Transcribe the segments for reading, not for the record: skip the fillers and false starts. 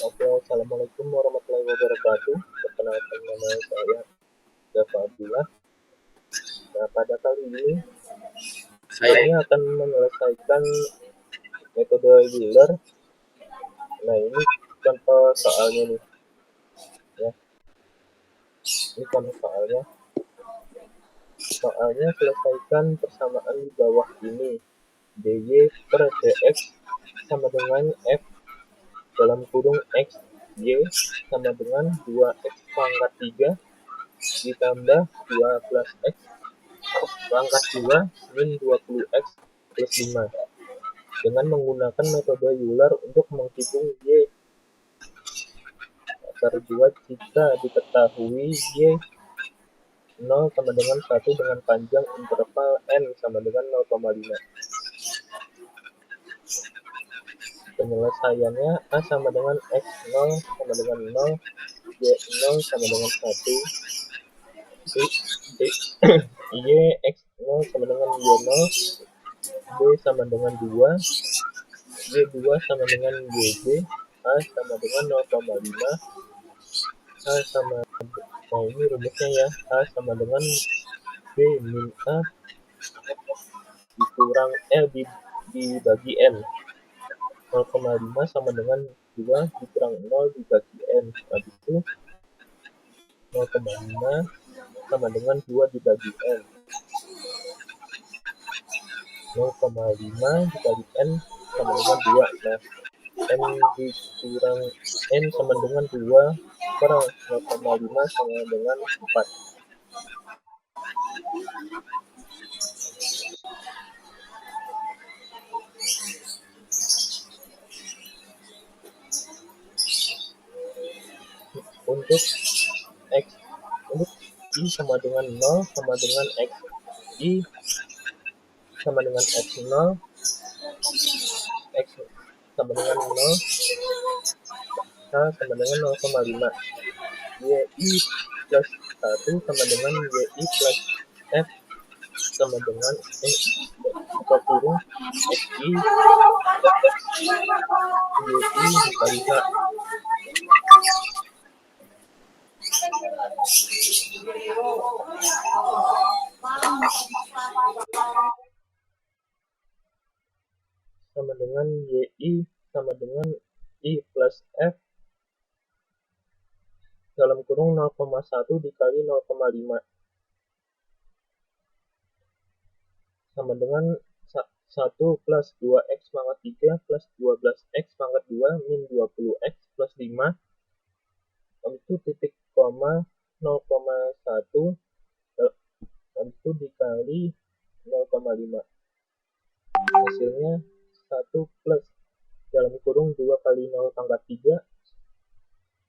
Oke, assalamualaikum warahmatullahi wabarakatuh. Perkenalkan nama saya Java Abdullah. Nah, pada kali ini kami Saya akan menyelesaikan metode Euler. Nah, ini contoh soalnya nih, ya. Ini contoh soalnya. Soalnya selesaikan persamaan di bawah ini. dy per dx sama dengan f dalam kurung x y sama dengan 2x pangkat 3 ditambah 12x pangkat 2 min 20x plus 5 dengan menggunakan metode Euler untuk menghitung y akar 2 jika diketahui y 0 sama dengan 1 dengan panjang interval n sama dengan 0,5. Penyelesaiannya A sama dengan x0 sama dengan 0, y0 sama dengan 1, y x0 sama dengan y0, b sama dengan 2, y2 sama dengan yb, A sama dengan 0,5, A sama, nah ini rumusnya ya, A sama dengan B min A dikurang dibagi N. 0,5 sama dengan 2 dikurang 0 dibagi N. Habis itu 0,5 sama dengan 2 dibagi N. 0,5 dibagi N sama dengan 2. Nah, N dikurang N sama dengan 2 per 0,5 sama dengan 4. Untuk X, untuk I sama dengan 0 sama dengan X I sama dengan X0, X sama dengan 0, H sama dengan 0,5, YI plus 1 sama dengan YI plus F sama dengan buka kurung XI YI dikali H sama dengan YI sama dengan I plus F dalam kurung 0,1 dikali 0,5 sama dengan 1 plus 2x pangkat 3 plus 12x pangkat 2 min 20x plus 5. Habis itu titik koma 0,1 habis itu dikali 0,5. Hasilnya 1 plus dalam kurung 2 kali 0 pangkat 3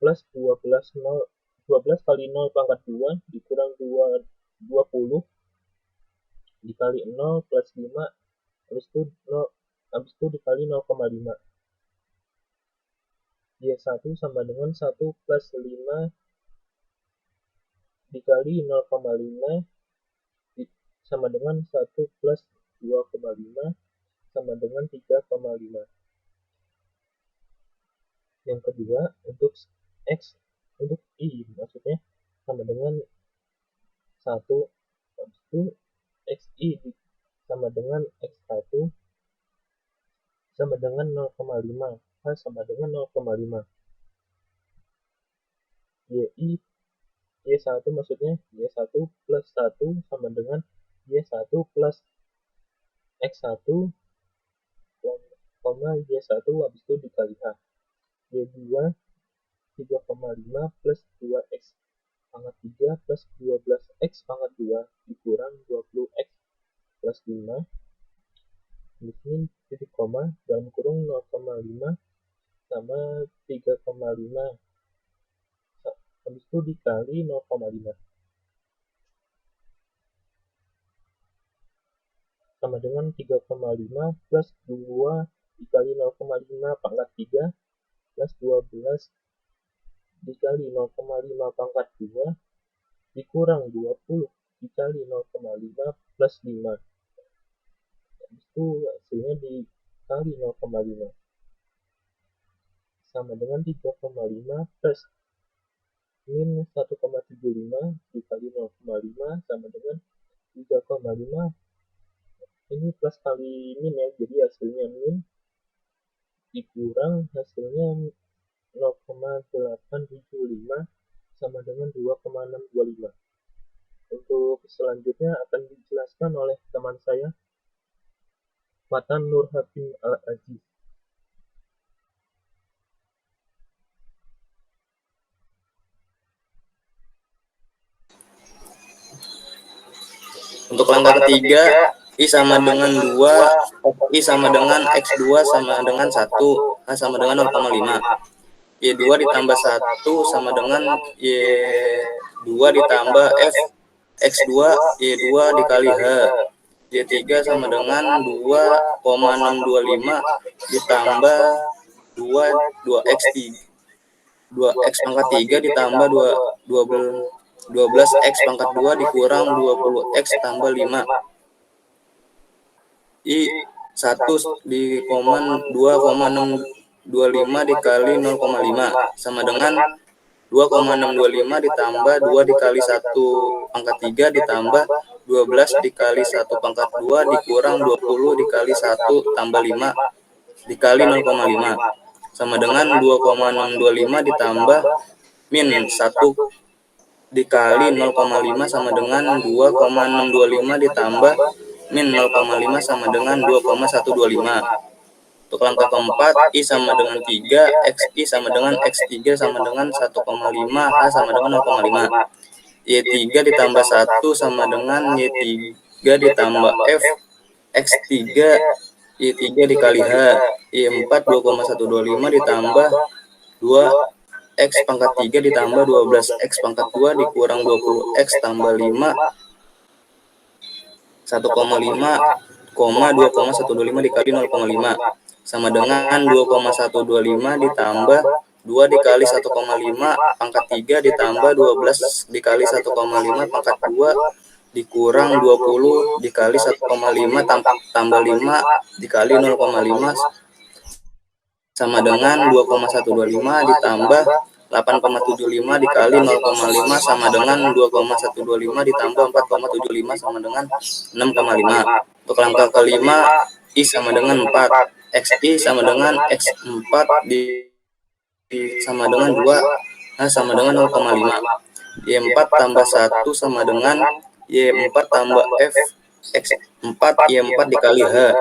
plus 12 kali 0 pangkat 2 dikurang 20 dikali 0 plus 5 habis itu dikali 0,5. Y1 sama dengan 1 plus 5 dikali 0,5 sama dengan 1 plus 2,5 sama dengan 3,5. Yang kedua, untuk X, untuk I maksudnya sama dengan 1, habis itu XI sama dengan X1 sama dengan 0,5, H sama dengan 0,5. Y1 maksudnya Y1 plus 1 sama dengan Y1 plus X1 Y1 habis itu dikali H. Y2 3,5 plus 2X pangkat 3 plus 12X pangkat 2 dikurang 20X plus 5. Di sini titik koma dalam kurung 0,5 sama 3,5 habis itu dikali 0,5 sama dengan 3,5 plus 2 dikali 0,5 pangkat 3 plus 12 dikali 0,5 pangkat 2 dikurang 20 dikali 0,5 plus 5. Habis itu hasilnya dikali 0,5. sama dengan 3,5 plus min 1,75 dikali 0,5 sama dengan 3,5. Ini plus kali min ya, jadi hasilnya min dikurang hasilnya 0,875 sama dengan 2,625. Untuk selanjutnya akan dijelaskan oleh teman saya, Matan Nurhakim Al-Aziz. Untuk langkah ketiga, I sama dengan 2, I sama dengan X2 sama dengan 1, H sama dengan 0,5. Y2 ditambah 1 sama dengan Y2 ditambah F X2 Y2 dikali H. Y3 sama dengan 2,625 ditambah 2X3. 2X pangkat 3 ditambah 12X pangkat 2 dikurang 20X tambah 5. I 1 di 2,625 dikali 0,5 sama dengan 2,625 ditambah 2 dikali 1 pangkat 3 ditambah 12 dikali 1 pangkat 2 dikurang 20 dikali 1 tambah 5 dikali 0,5 sama dengan 2,625 ditambah min 1 dikali 0,5 sama dengan 2,625 ditambah min 0,5 sama dengan 2,125. Untuk langkah keempat, I sama dengan 3, XI sama dengan X3 sama dengan 1,5, H sama dengan 0,5. Y3 ditambah 1 sama dengan Y3 ditambah F, X3, Y3 dikali H, Y4 2,125 ditambah 2X pangkat 3 ditambah 12X pangkat 2 dikurang 20X tambah 5, 1,5, 2,125 dikali 0,5 sama dengan 2,125 ditambah 2 dikali 1,5 pangkat 3 ditambah 12 dikali 1,5 pangkat 2 dikurang 20 dikali 1,5 tambah 5 dikali 0,5 sama dengan 2,125 ditambah 8,75 dikali 0,5 sama dengan 2,125 ditambah 4,75 sama dengan 6,5. Untuk langkah kelima, I sama dengan 4, XI sama dengan X4 sama dengan 2, H sama dengan 0,5. Y4 tambah 1 sama dengan Y4 tambah F, X4 Y4 dikali H.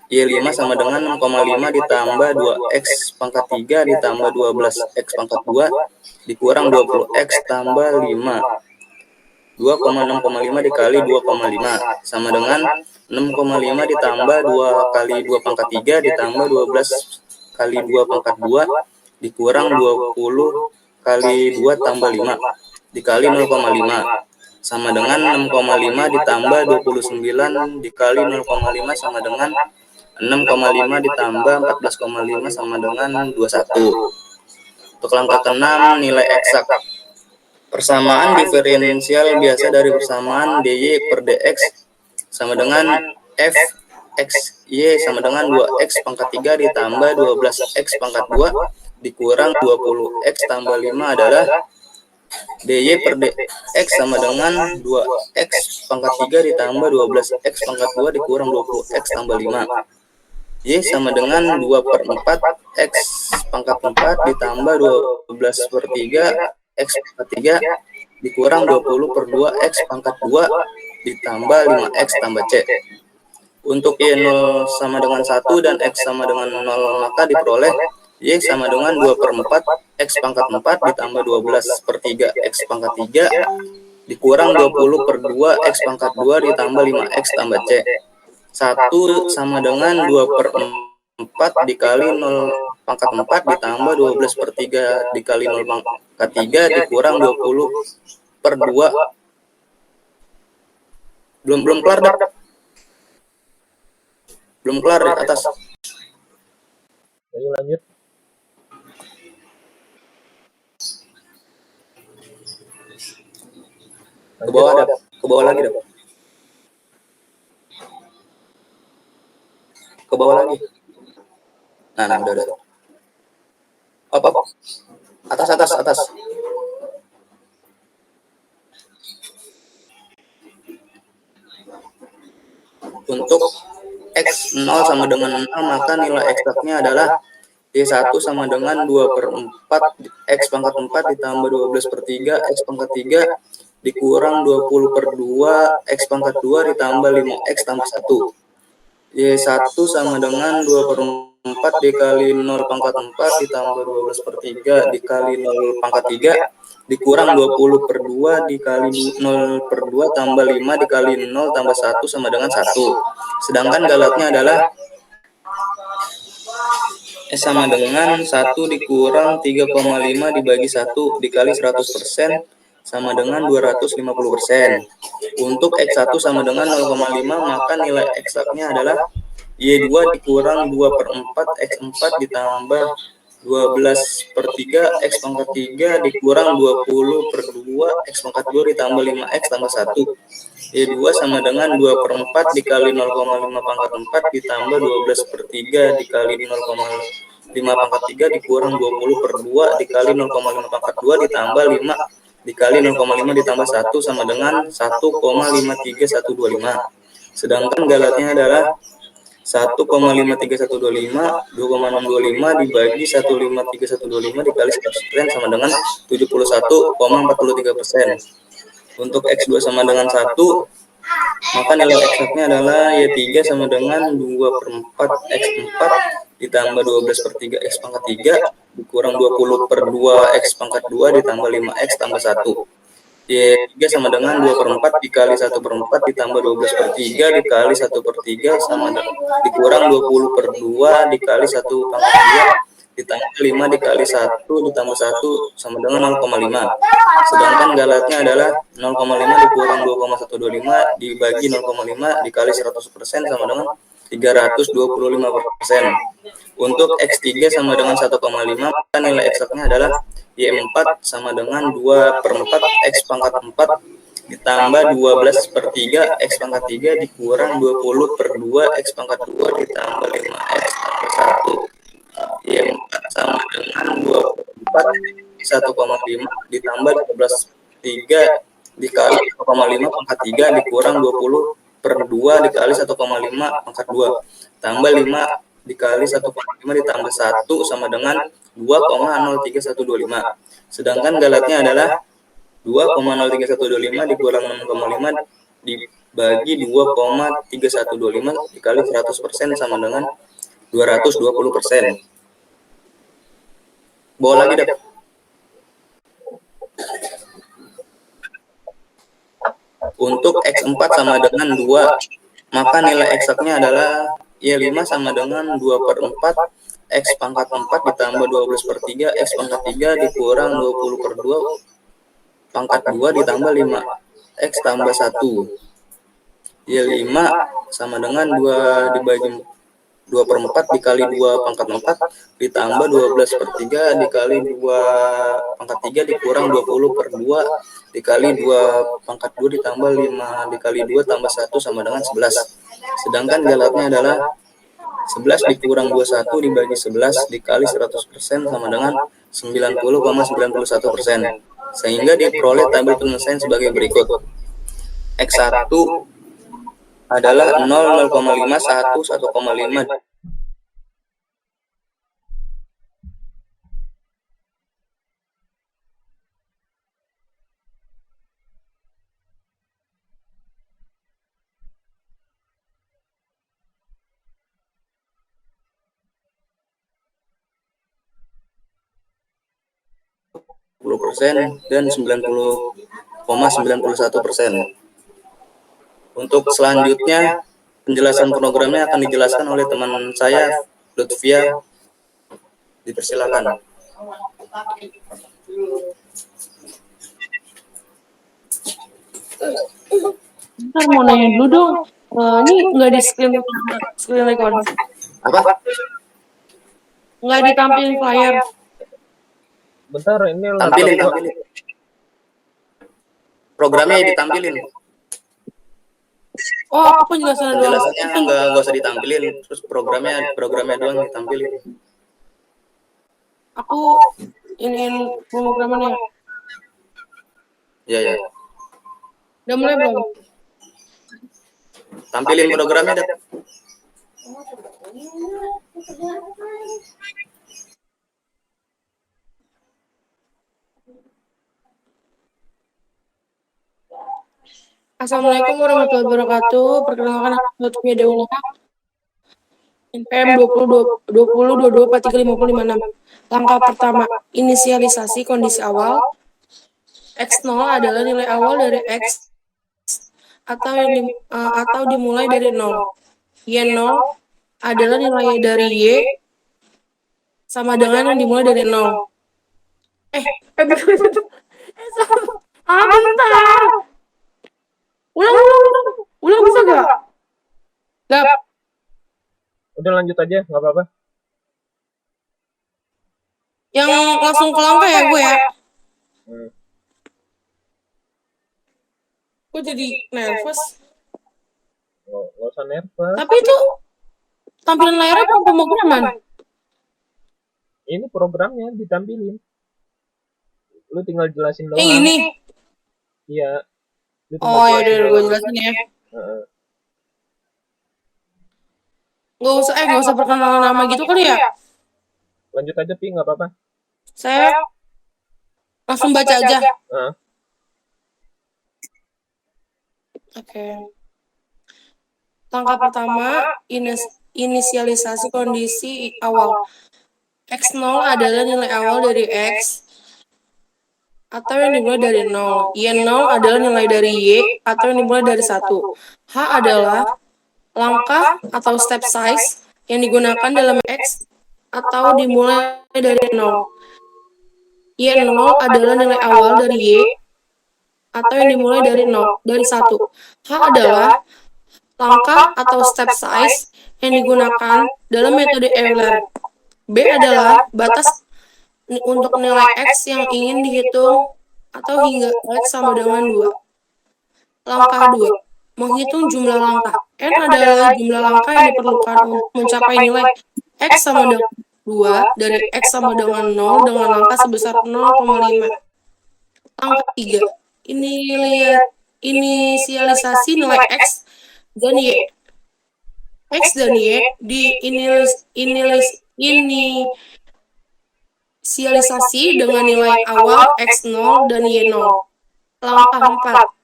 Y5 sama dengan 6,5 ditambah 2X pangkat 3 ditambah 12X pangkat 2 dikurang 20X tambah 5. 2,6,5 dikali 2,5 sama dengan 6,5 ditambah 2 kali 2 pangkat 3 ditambah 12 kali 2 pangkat 2 dikurang 20 kali 2 tambah 5 dikali 0,5 sama dengan 6,5 ditambah 29 dikali 0,5 sama dengan 6,5 ditambah 14,5 sama dengan 21. Untuk langkah ke-6, nilai eksak. Persamaan diferensial biasa dari persamaan dy per dx sama dengan f x y sama dengan 2x pangkat 3 ditambah 12x pangkat 2 dikurang 20x tambah 5 adalah dy per dx sama dengan 2x pangkat 3 ditambah 12x pangkat 2 dikurang 20x tambah 5. Y sama dengan 2 per 4 X pangkat 4 ditambah 12 per 3 X pangkat 3 dikurang 20 per 2 X pangkat 2 ditambah 5X tambah C. Untuk Y0 sama dengan 1 dan X sama dengan 0 maka diperoleh Y sama dengan 2 per 4 X pangkat 4 ditambah 12 per 3 X pangkat 3 dikurang 20 per 2 X pangkat 2 ditambah 5X tambah C. 1 sama dengan 2 per 4 dikali 0 pangkat 4 ditambah 12 per 3 dikali 0 pangkat 3 dikurang 20 per 2. Belum kelar dah. Belum kelar di atas. Ayo lanjut. Ke bawah ada. Ke bawah lagi dah. Ke bawah lagi. Nah, udah. Apa? Atas. Untuk X 0 sama dengan 0, maka nilai eksaknya adalah Y1 sama dengan 2/4 X pangkat 4 ditambah 12/3 X pangkat 3 dikurang 20/2 X pangkat 2 ditambah 5X tambah 1. Y1 sama dengan 2/4 dikali 0 pangkat 4 ditambah 12/3 dikali 0 pangkat 3 dikurang 20/2 dikali 0/2 tambah 5 dikali 0 tambah 1 sama dengan 1. Sedangkan galatnya adalah sama dengan 1 dikurang 3,5 dibagi 1 dikali 100% sama dengan 250%. Untuk X1 sama dengan 0,5, maka nilai eksaknya adalah Y2 dikurang 2/4 X4 ditambah 12/3 X pangkat 3 dikurang 20/2 X pangkat 2 ditambah 5X tambah 1. Y2 sama dengan 2/4 dikali 0,5 pangkat 4 ditambah 12/3 dikali 0,5 pangkat 3 dikurang 20/2 dikali 0,5 pangkat 2 ditambah 5 dikali 0,5 ditambah 1 sama dengan 1,53125. Sedangkan galatnya adalah 1,53125, 2,625 dibagi 1,53125 dikali 100% sama dengan 71,43%. Untuk X2 sama dengan 1, maka nilai eksaknya adalah Y3 sama dengan 2/4 X4 ditambah 12/3 X pangkat 3 dikurang 20/2 X pangkat 2 ditambah 5X tambah 1. Y3 sama dengan 2/4 dikali 1/4 ditambah 12/3 dikali 1/3 sama dikurang 20/2 dikali 1 pangkat 2 ditambah 5 dikali 1 ditambah 1 sama dengan 0,5. Sedangkan galatnya adalah 0,5 dikurang 2,125 dibagi 0,5 dikali 100% sama dengan 325%. Untuk X3 sama dengan 1,5, maka nilai eksaknya adalah Y4 sama dengan 2/4 X pangkat 4 ditambah 12/3 X pangkat 3 dikurang 20/2 X pangkat 2 ditambah 5X tambah 1. Y4 sama dengan 2/4 1,5 ditambah 12/3 dikali 1,5 pangkat 3 dikurang 20/2 dikali 1,5 pangkat 2 tambah 5 dikali 1,5 ditambah 1 sama dengan 2,03125. Sedangkan galatnya adalah 2,03125 dikurang 6,5 dibagi 2,3125 dikali 100% sama dengan 220%. Bawa lagi deh. Untuk X4 sama dengan 2, maka nilai eksaknya adalah Y5 sama dengan 2/4 X pangkat 4 ditambah 12/3 X pangkat 3 dikurang 20/2 pangkat 2 ditambah 5X tambah 1. Y5 sama dengan 2 dibagi 2/4 dikali 2 pangkat 4 ditambah 12/3 dikali 2 pangkat 3 dikurang 20/2 dikali 2 pangkat 2 ditambah 5 dikali 2 tambah 1 sama dengan 11. Sedangkan galatnya adalah 11 dikurang 21 dibagi 11 dikali 100% sama dengan 90,91%. Sehingga diperoleh tabel penyelesaian sebagai berikut. X1 adalah 0, 0,5, 1, 1,5. Dan 90,91%. Untuk selanjutnya penjelasan programnya akan dijelaskan oleh teman saya Lutfia. Dipersilakan. Ntar mau nanya dulu dong. Ini nggak di screen record. Apa? Nggak ditampilin flyer. Bentar, ini Tampilin. Programnya ditampilin. Oh, aku penjelasannya doang. Penjelasannya nggak usah ditampilin. Terus programnya doang ditampilin. Aku iniin pemrogramannya. Ya. Udah mulai belum? Tampilin programnya, Dap. Assalamualaikum warahmatullahi wabarakatuh. Perkenalkan aku Lutfi Dewa. NPM 2022435056. Langkah pertama, inisialisasi kondisi awal. X0 adalah nilai awal dari X atau dimulai dari 0. Y0 adalah nilai dari Y sama dengan yang dimulai dari 0. Bentar. Ulang bisa gak? Gap. Udah lanjut aja, nggak apa-apa. Yang langsung ke langkah ya gue ya. Gue jadi nervous. Nggak usah nervous. Tapi itu tampilan layarnya apa pemrograman? Ini programnya ditampilin. Lu tinggal jelasin doang. Ini. Iya. Oh ya udah gue jelasin ya. Nggak usah perkenalan nama gitu kali ya. Lanjut aja Pi, nggak apa-apa. Saya langsung baca aja. Oke. Langkah pertama, inisialisasi kondisi awal. X0 adalah nilai awal dari X atau yang dimulai dari 0. Y0 adalah nilai dari Y atau yang dimulai dari 1. H adalah langkah atau step size yang digunakan dalam X atau dimulai dari 0. Y0 adalah nilai awal dari Y atau yang dimulai dari 0, dari 1. H adalah langkah atau step size yang digunakan dalam metode Euler. B adalah batas untuk nilai X yang ingin dihitung atau hingga X sama dengan 2. Langkah 2. Menghitung jumlah langkah. N adalah jumlah langkah yang diperlukan untuk mencapai nilai X sama dengan 2 dari X sama dengan 0 dengan langkah sebesar 0,5. Langkah 3. Inisialisasi nilai X dan Y. X dan Y inisialisasi dengan nilai awal X0 dan Y0. Langkah 4.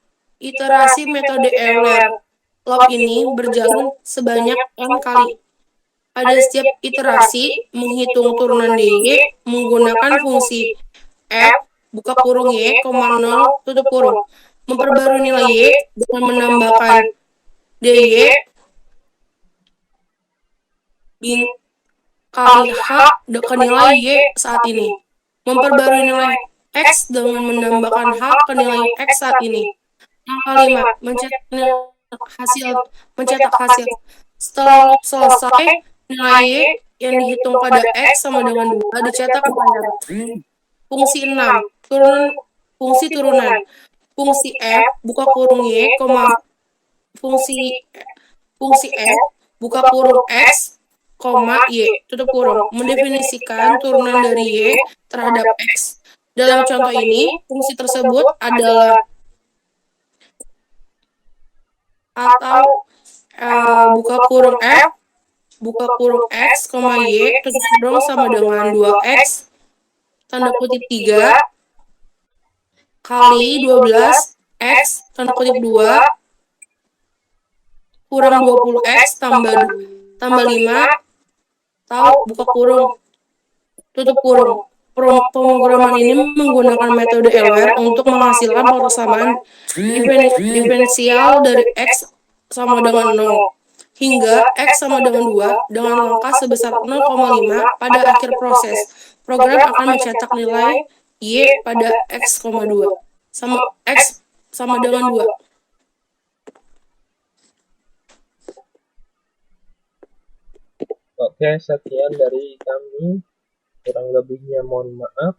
Iterasi metode Euler. Loop ini berjalan sebanyak N kali. Pada setiap iterasi, menghitung turunan DY menggunakan fungsi F buka kurung Y, 0 tutup kurung. Memperbarui nilai Y dengan menambahkan DY kali H ke nilai Y saat ini. Memperbarui nilai X dengan menambahkan H ke nilai X saat ini. Langkah 5. Mencetak hasil. Setelah selesai, nilai Y yang dihitung pada X sama dengan 2 dicetak pada fungsi 6. Fungsi turunan. Fungsi F buka kurung Y, fungsi F buka kurung X, Y, tutup kurung, mendefinisikan turunan dari Y terhadap X. Dalam contoh ini, fungsi tersebut adalah atau buka kurung F, buka kurung X, Y, tutup kurung sama dengan 2X, tanda kutip 3, kali 12, X, tanda kutip 2, kurang 20X, tambah 5, atau buka kurung, tutup kurung. Pemrograman ini menggunakan metode Euler untuk menghasilkan persamaan diferensial dari X sama dengan 0 hingga X sama dengan 2 dengan langkah sebesar 0,5 pada akhir proses. Program akan mencetak nilai Y pada X, 2 sama X sama dengan 2. Oke, sekian dari kami. Kurang lebihnya mohon maaf.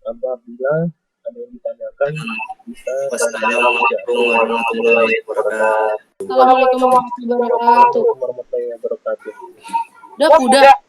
Apabila ada yang ditanyakan, bisa Wassalamualaikum warahmatullahi wabarakatuh. Assalamualaikum warahmatullahi wabarakatuh. warahmatullahi wabarakatuh. Udah.